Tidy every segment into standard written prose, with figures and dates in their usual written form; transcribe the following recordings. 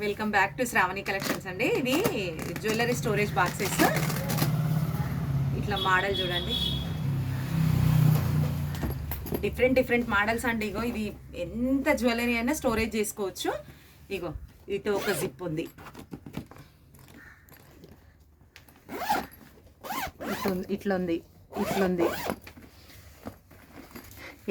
Welcome back to Shravani collections అండి. ఇది jewellery storage boxes. ఇట్లా మోడల్ చూడండి, డిఫరెంట్ మోడల్స్ అండి. ఇగో ఇది ఎంత జ్యువెలరీ అయినా స్టోరేజ్ చేసుకోవచ్చు. ఇగో ఇటు ఒక జిప్ ఉంది, ఇట్లుంది.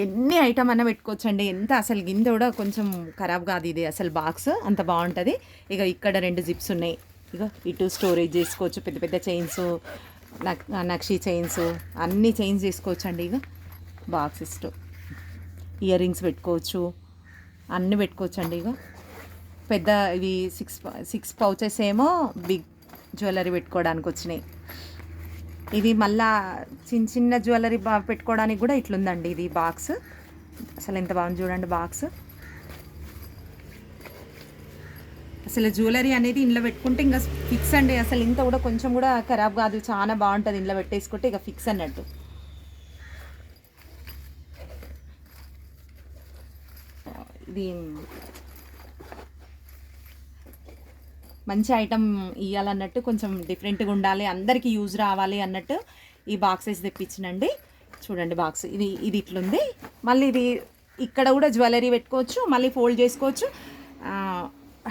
ఎన్ని ఐటమ్ అన్న పెట్టుకోవచ్చండి. ఎంత అసలు గింజ కూడా కొంచెం ఖరాబ్ కాదు. ఇది అసలు బాక్స్ అంత బాగుంటుంది. ఇక ఇక్కడ 2 జిప్స్ ఉన్నాయి. ఇక ఇటు స్టోరేజ్ చేసుకోవచ్చు. పెద్ద పెద్ద చైన్స్, నక్షి చైన్స్, అన్ని చైన్స్ చేసుకోవచ్చు అండి. ఇక బాక్సెస్ ఇయర్ రింగ్స్ పెట్టుకోవచ్చు, అన్నీ పెట్టుకోవచ్చు అండి. ఇక పెద్ద ఇవి 6 పౌచెస్ ఏమో బిగ్ జ్యువెలరీ పెట్టుకోవడానికి వచ్చినాయి. ఇది మళ్ళా చిన్న జ్యువెలరీ పెట్టుకోవడానికి కూడా ఇట్లుందండి. ఇది బాక్స్ అసలు ఎంత బాగుంది చూడండి. బాక్స్ అసలు జ్యువెలరీ అనేది ఇంట్లో పెట్టుకుంటే ఇంకా ఫిక్స్ అండి. అసలు ఇంత కూడా కొంచెం కూడా ఖరాబ్ కాదు, చాలా బాగుంటుంది. ఇంట్లో పెట్టేసుకుంటే ఇక ఫిక్స్ అన్నట్టు. ఇది మంచి ఐటమ్ ఇవ్వాలన్నట్టు, కొంచెం డిఫరెంట్గా ఉండాలి, అందరికీ యూజ్ రావాలి అన్నట్టు ఈ బాక్సెస్ తెప్పించినండి. చూడండి బాక్స్ ఇది ఇట్లుంది. మళ్ళీ ఇది ఇక్కడ కూడా జ్యువెలరీ పెట్టుకోవచ్చు, మళ్ళీ ఫోల్డ్ చేసుకోవచ్చు.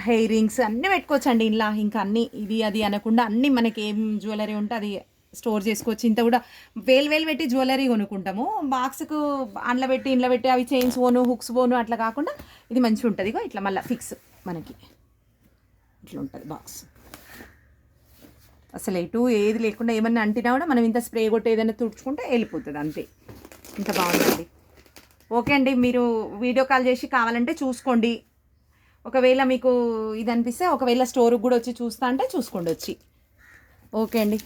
హెయిర్ రింగ్స్ అన్నీ పెట్టుకోవచ్చు అండి ఇలా. ఇంకా అన్నీ ఇది అది అనకుండా అన్నీ మనకి ఏం జ్యువెలరీ ఉంటే అది స్టోర్ చేసుకోవచ్చు. ఇంత కూడా వేలు పెట్టి జ్యువెలరీ కొనుక్కుంటాము, బాక్స్కు అందులో పెట్టి ఇంట్లో పెట్టి అవి చైన్స్ పోను, హుక్స్ పోను, అట్లా కాకుండా ఇది మంచిగా ఉంటుంది. ఇగో ఇట్లా మళ్ళీ ఫిక్స్ మనకి ఇట్లా ఉంటుంది బాక్స్. అసలు ఎటు ఏది లేకుండా ఏమన్నా అంటినా కూడా మనం ఇంత స్ప్రే కొట్టి ఏదైనా తుడుచుకుంటే వెళ్ళిపోతుంది అంతే. ఇంత బాగుంటుంది. ఓకే అండి, మీరు వీడియో కాల్ చేసి కావాలంటే చూసుకోండి. ఒకవేళ మీకు ఇది అనిపిస్తే ఒకవేళ స్టోర్కి కూడా వచ్చి చూస్తా అంటే చూసుకోండి వచ్చి. ఓకే అండి.